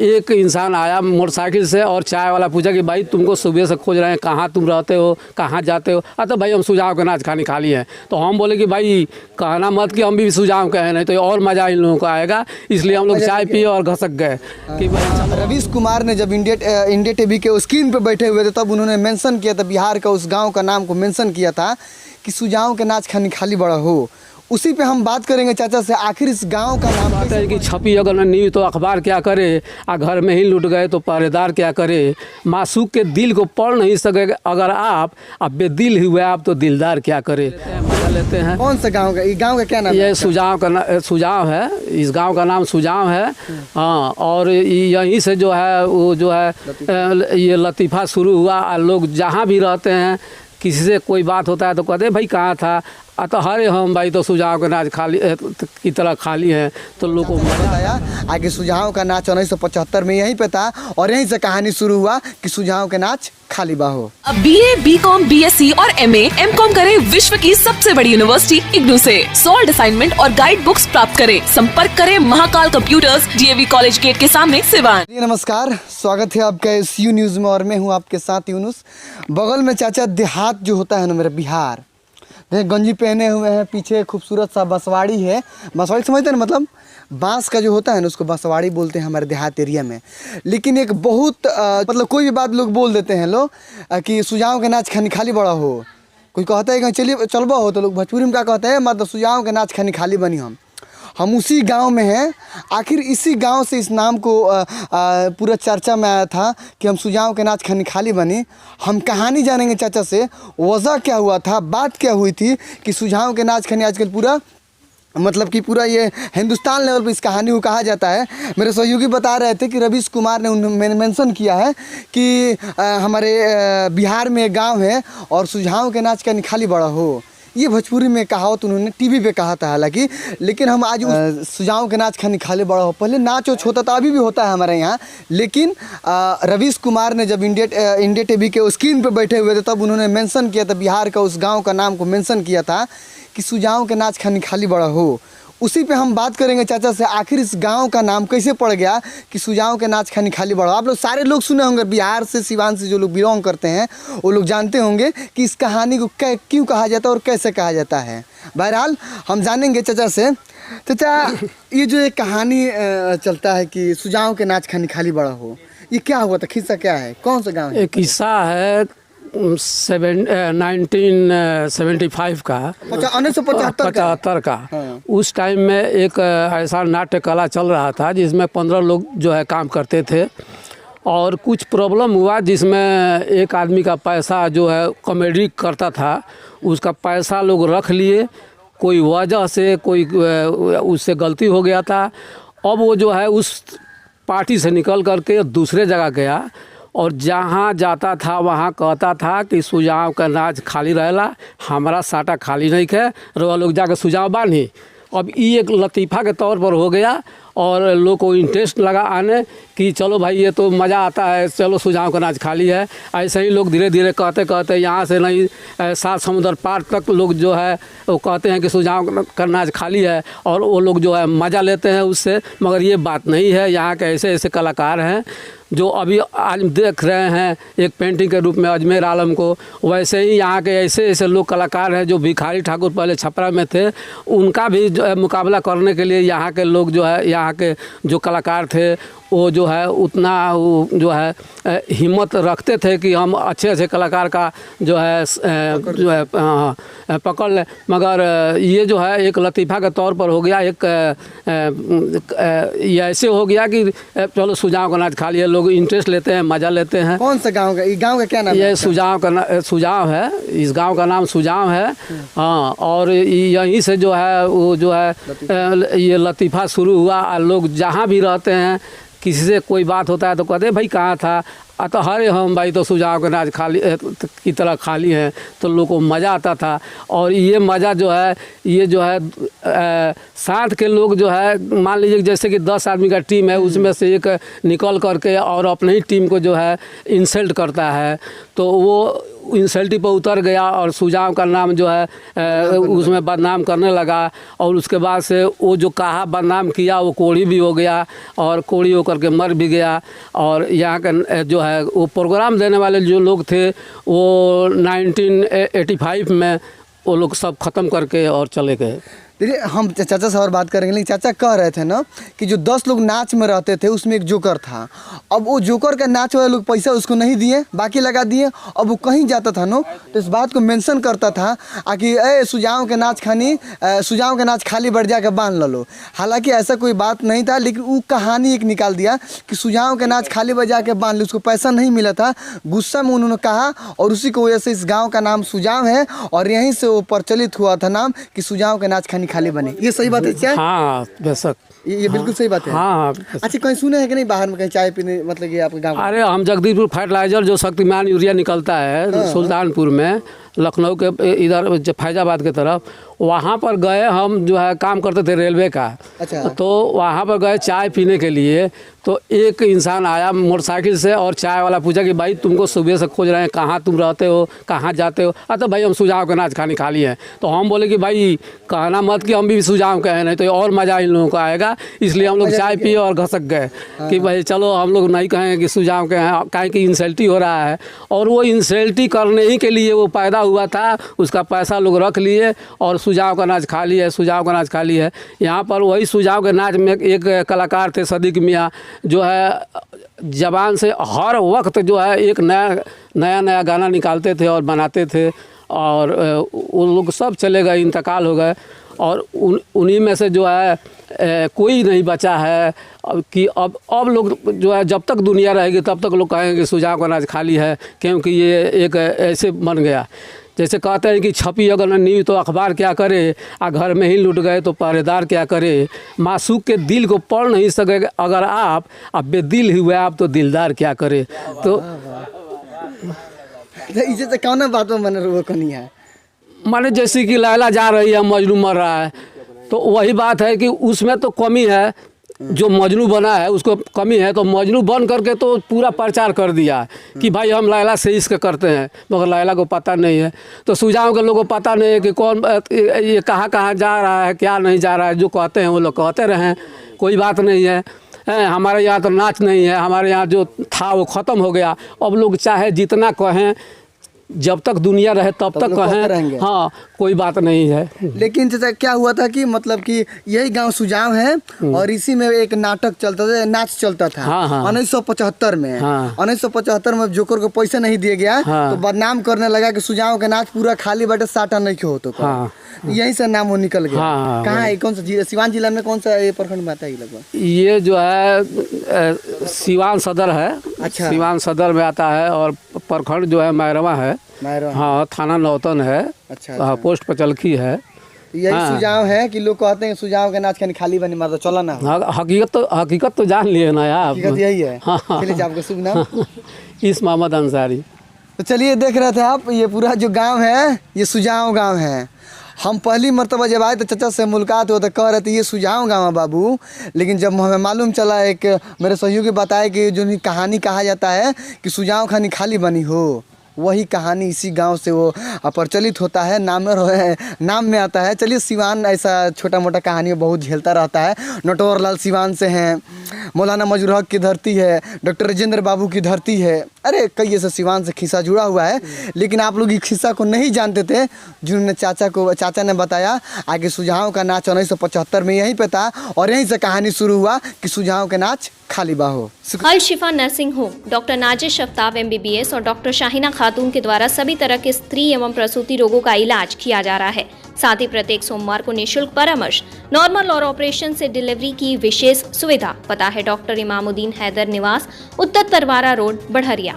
एक इंसान आया मोटरसाइकिल से और चाय वाला पूछा कि भाई तुमको सुबह से खोज रहे हैं, कहाँ तुम रहते हो, कहाँ जाते हो? तो भाई हम सुजाव के नाच खाने खाली हैं। तो हम बोले कि भाई कहना मत कि हम भी सुजाव के हैं, नहीं तो और मज़ा इन लोगों को आएगा, इसलिए हम लोग चाय पिए और घसक गए कि रवीश कुमार ने जब इंडिया टीवी के स्क्रीन पे बैठे हुए थे तब उन्होंने मेंशन किया था, बिहार का उस गांव का नाम को मेंशन किया था कि सुजाव के नाच खानी खाली बड़ा हो। उसी पे हम बात करेंगे चाचा से, आखिर इस गांव का नाम बात है कि छपी अगर न न्यूज़ तो अखबार क्या करे, आ घर में ही लुट गए तो पहरेदार क्या करे। मासूक के दिल को पढ़ नहीं सके अगर आप, अब बेदिल हुए आप तो दिलदार क्या करे। मजा लेते हैं। कौन सा गांव का, ये गांव का क्या नाम है? ये सुजाव है, इस गांव का नाम सुजाव है। हाँ, और यहीं से जो है वो जो है ये लतीफ़ा शुरू हुआ। लोग जहाँ भी रहते हैं किसी से कोई बात होता है तो कहते हैं भाई कहाँ था, तो हरे हम भाई तो सुजाव का नाच खाली की तरह खाली है। तो लोगों को बताया आगे सुजाव का नाच 1975 में यहीं पे था और यहीं से कहानी शुरू हुआ कि सुजाव के नाच खाली बाहो। अब BA, BCom, BSc और MA, MCom करें विश्व की सबसे बड़ी यूनिवर्सिटी इग्नू से। सॉल्ड असाइनमेंट और गाइड बुक्स प्राप्त करें। संपर्क करें Mahakal computers, DAV college gate के सामने, सिवान। नमस्कार, स्वागत है आपका इस यू न्यूज़ में और मैं हूँ आपके साथ यूनुस। बगल में चाचा देहात जो होता है ना मेरा बिहार, गंजी पहने हुए हैं, पीछे खूबसूरत सा बंसवाड़ी है। बंसवाड़ी समझते हैं ना, मतलब बांस का जो होता है ना उसको बंसवाड़ी बोलते हैं हमारे देहात एरिया में। लेकिन एक बहुत मतलब कोई भी बात लोग बोल देते हैं लोग कि सुजाव के नाच खानी खाली बड़ा हो। कोई कहता है कि चलिए चलबा हो, तो लोग भोजपुरी में क्या कहते हैं, मतलब सुजाव के नाच खानी खाली बनी। हम उसी गांव में हैं। आखिर इसी गांव से इस नाम को पूरा चर्चा में आया था कि हम सुजाव के नाच खानी खाली बनी। हम कहानी जानेंगे चाचा से, वजह क्या हुआ था, बात क्या हुई थी कि सुजाव के नाच खानी आजकल पूरा मतलब कि पूरा ये हिंदुस्तान लेवल पे इस कहानी को कहा जाता है। मेरे सहयोगी बता रहे थे कि रवीश कुमार ने मेंशन किया है कि हमारे बिहार में एक गाँव है और सुजाव के नाच खानी खाली बड़ा हो। ये भोजपुरी में कहावत उन्होंने टीवी पे कहा था हालांकि, लेकिन हम आज सुजाव के नाच खानी खाली बड़ा हो, पहले नाच वोच होता था, अभी भी होता है हमारे यहाँ। लेकिन रवीश कुमार ने जब इंडिया टीवी के स्क्रीन पे बैठे हुए थे तब उन्होंने मेंशन किया था, बिहार का उस गांव का नाम को मेंशन किया था कि सुजाव के नाच खानी खाली बड़ा हो। उसी पे हम बात करेंगे चाचा से, आखिर इस गांव का नाम कैसे पड़ गया कि सुजाव के नाच खानी खाली बड़ा। आप लोग सारे लोग सुने होंगे, बिहार से, सिवान से जो लोग बिलोंग करते हैं वो लोग जानते होंगे कि इस कहानी को क्यों कहा जाता है और कैसे कहा जाता है। बहरहाल हम जानेंगे चाचा से। चाचा, ये जो एक कहानी चलता है कि सुजाव के नाच खानी खाली बड़ा हो, ये क्या हुआ था, किस्सा क्या है, कौन सा गाँव है? एक किस्सा है 1975 का, 1975 का। हाँ। उस टाइम में एक ऐसा नाट्य कला चल रहा था जिसमें 15 लोग जो है काम करते थे और कुछ प्रॉब्लम हुआ जिसमें एक आदमी का पैसा जो है कॉमेडी करता था, उसका पैसा लोग रख लिए, कोई वजह से कोई उससे गलती हो गया था। अब वो जो है उस पार्टी से निकल करके दूसरे जगह गया और जहाँ जाता था वहाँ कहता था कि सुजाव का नाच खाली रहेला, हमारा साटा खाली नहीं है, रोआ लोग जाकर सुजाव बानी। अब ये एक लतीफ़ा के तौर पर हो गया और लोग को इंटरेस्ट लगा आने कि चलो भाई ये तो मज़ा आता है, चलो सुजाव का नाच खाली है। ऐसे ही लोग धीरे धीरे कहते कहते यहाँ से नहीं 7 समुंदर पार तक लोग जो है वो कहते हैं कि सुजाव का नाच खाली है और वो लोग जो है मज़ा लेते हैं उससे। मगर ये बात नहीं है, यहाँ के ऐसे ऐसे कलाकार हैं जो अभी आज देख रहे हैं एक पेंटिंग के रूप में अजमेर आलम को, वैसे ही यहाँ के ऐसे ऐसे लोग कलाकार हैं जो भिखारी ठाकुर पहले छपरा में थे, उनका भी जो है मुकाबला करने के लिए यहाँ के लोग जो है, यहाँ के जो कलाकार थे वो जो है उतना वो जो है हिम्मत रखते थे कि हम अच्छे अच्छे कलाकार का जो है पकड़ लें। मगर ये जो है एक लतीफ़ा के तौर पर हो गया, एक ये ऐसे हो गया कि चलो सुजाव का नाच खाली है, लोग इंटरेस्ट लेते हैं, मज़ा लेते हैं। कौन सा गांव का, ये गांव का क्या नाम है? ये सुजाव है, इस गांव का नाम सुजाव है। हाँ, और यहीं से जो है वो जो है ये लतीफ़ा शुरू हुआ। लोग जहाँ भी रहते हैं किसी से कोई बात होता है तो कहते हैं भाई कहाँ था, तो हरे हम भाई तो सुजाव के नाच खाली की तरह खाली हैं। तो लोगों को मज़ा आता था और ये मज़ा जो है ये जो है साथ के लोग जो है, मान लीजिए जैसे कि 10 आदमी का टीम है, उसमें से एक निकल करके और अपने ही टीम को जो है इंसल्ट करता है, तो वो इंसल्टी पर उतर गया और सुजाव का नाम जो है उसमें बदनाम करने लगा। और उसके बाद से वो जो कहा बदनाम किया वो कोढ़ी भी हो गया और कोढ़ी होकर के मर भी गया। और यहाँ का जो है वो प्रोग्राम देने वाले जो लोग थे वो 1985 में वो लोग सब ख़त्म करके और चले गए। देखिए हम चाचा से और बात करेंगे, लेकिन चाचा कह रहे थे ना कि जो 10 लोग नाच में रहते थे उसमें एक जोकर था। अब वो जोकर का नाच वाले लोग पैसा उसको नहीं दिए, बाकी लगा दिए। अब वो कहीं जाता था ना तो इस बात को मेंशन करता था कि ए सुजाव के नाच खाली बढ़ जाकर बांध लो। हालांकि ऐसा कोई बात नहीं था, लेकिन वो कहानी एक निकाल दिया कि सुजाव के नाच खाली बजा के बांध लो। उसको पैसा नहीं मिला था, गुस्सा में उन्होंने कहा और उसी की वजह से इस गाँव का नाम सुजाव है और यहीं से वो प्रचलित हुआ था नाम कि सुजाव के नाच खाली बने। ये सही बात है क्या? हाँ बेशक, ये बिल्कुल सही बात है। हाँ। अच्छा कहीं सुने हैं कि नहीं बाहर में कहीं चाय पीने, मतलब कि आपके गांव? अरे हम जगदीशपुर फर्टिलाइजर जो शक्तिमान यूरिया निकलता है सुल्तानपुर में, लखनऊ के इधर फैजाबाद की तरफ, वहाँ पर गए हम जो है काम करते थे रेलवे का। अच्छा। तो वहाँ पर गए चाय पीने के लिए, तो एक इंसान आया मोटरसाइकिल से और चाय वाला पूछा कि भाई तुमको सुबह से खोज रहे हैं, कहाँ तुम रहते हो, कहाँ जाते हो? तो भाई हम सुजाव के नाच खाने खाली हैं। तो हम बोले कि भाई कहना मत कि हम भी सुजाव के हैं, नहीं तो और मज़ा इन लोगों को आएगा। इसलिए हम लोग चाय पिए और घसक गए कि भाई चलो हम लोग नहीं कहें कि सुजाव के हैं, काहे कि इंसल्टी हो रहा है। और वो इंसल्टी करने ही के लिए वो पैदा हुआ था, उसका पैसा लोग रख लिए और सुजाव का नाच खाली है, सुजाव का नाच खाली है। यहाँ पर वही सुजाव के नाच में एक कलाकार थे सदीक मियाँ, जो है ज़बान से हर वक्त जो है एक नया गाना निकालते थे और बनाते थे। और वो लोग सब चले गए, इंतकाल हो गए। और उन्हीं में से जो है कोई नहीं बचा है कि अब लोग जो है जब तक दुनिया रहेगी तब तक लोग कहेंगे सुजाव का नाच खाली है, क्योंकि ये एक ऐसे बन गया। जैसे कहते हैं कि छपी अगर न न्यूज़ तो अखबार क्या करे, आ घर में ही लुट गए तो पहरेदार क्या करे। मासूक के दिल को पढ़ नहीं सके अगर आप, अब बेदिल हुए आप तो दिलदार क्या करे। तो इसे कौन बात में मन वो नहीं है, माने जैसे कि लैला जा रही है मजनू मर रहा है, तो वही बात है कि उसमें तो कमी है। जो मजनू बना है उसको कमी है, तो मजनू बन करके तो पूरा प्रचार कर दिया कि भाई हम लैला से इश्क करते हैं, मगर लैला को पता नहीं है। तो सुजाव के लोगों को पता नहीं है कि कौन ये कहाँ जा रहा है, क्या नहीं जा रहा है। जो कहते हैं वो लोग कहते रहें, कोई बात नहीं है। हमारे यहाँ तो नाच नहीं है, हमारे यहाँ जो था वो ख़त्म हो गया। अब लोग चाहे जितना कहें, जब तक दुनिया रहे तब तक कहें, हाँ कोई बात नहीं है। लेकिन जैसा क्या हुआ था कि मतलब कि यही गांव सुजाव है और इसी में एक नाटक चलता था, नाच चलता था। हाँ। 1975 में। हाँ। 1975 में जोकर को पैसा नहीं दिया गया। हाँ। तो बदनाम करने लगा कि सुजाव का नाच पूरा खाली बैठे, साटा नहीं क्यों हो तो। हाँ। यही से नाम वो निकल गया। हाँ। कहाँ है, कौन सा जिला, सिवान जिला में कौन सा ये प्रखंड में आता है लगभग? ये जो है सिवान सदर है। अच्छा। सिवान सदर में आता है और प्रखंड जो है मैरवा है। हाँ, थाना नौतन है। अच्छा। पोस्ट पचलखी है। यही सुझाव है कि लोग कहते हैं सुझाव के नाच खाली बनी मार दो, चला ना। हकीकत तो जान लिए ना यार, हकीकत यही है। हाँ। आपका शुभ नाम? इस मोहम्मद अंसारी। तो चलिए देख रहे थे आप, ये पूरा जो गांव है ये सुजाव गांव है। हम पहली मरतबा जब आए तो चाचा से मुलाकात हुआ तो कह रहे थे ये सुजाव गाँव है बाबू। लेकिन जब हमें मालूम चला, एक मेरे सहयोगी बताया कि जो कहानी कहा जाता है कि सुजाव खानी खाली बनी हो, वही कहानी इसी गांव से वो प्रचलित होता है, नाम में आता है। चलिए सिवान ऐसा छोटा मोटा कहानी बहुत झेलता रहता है। नटवर लाल सिवान से हैं, मौलाना मजरूर हक की धरती है, डॉक्टर राजेंद्र बाबू की धरती है। अरे कई ऐसे सिवान से खिस्सा जुड़ा हुआ है, लेकिन आप लोग इस खिस्सा को नहीं जानते थे जिन्होंने चाचा ने बताया। आगे सुजाव का नाच 1975 में यहीं पे था और यहीं से कहानी शुरू हुआ कि सुजाव के नाच खाली बाहो। Al Shifa nursing home doctor Nazish Shaftab MBBS और डॉक्टर शाहिना खातून के द्वारा सभी तरह के स्त्री एवं प्रसूति रोगों का इलाज किया जा रहा है। साथ ही प्रत्येक सोमवार को निःशुल्क परामर्श, नॉर्मल और ऑपरेशन से डिलीवरी की विशेष सुविधा। पता है डॉक्टर इमामुद्दीन हैदर निवास, उत्तर तरवारा रोड, बढ़हरिया।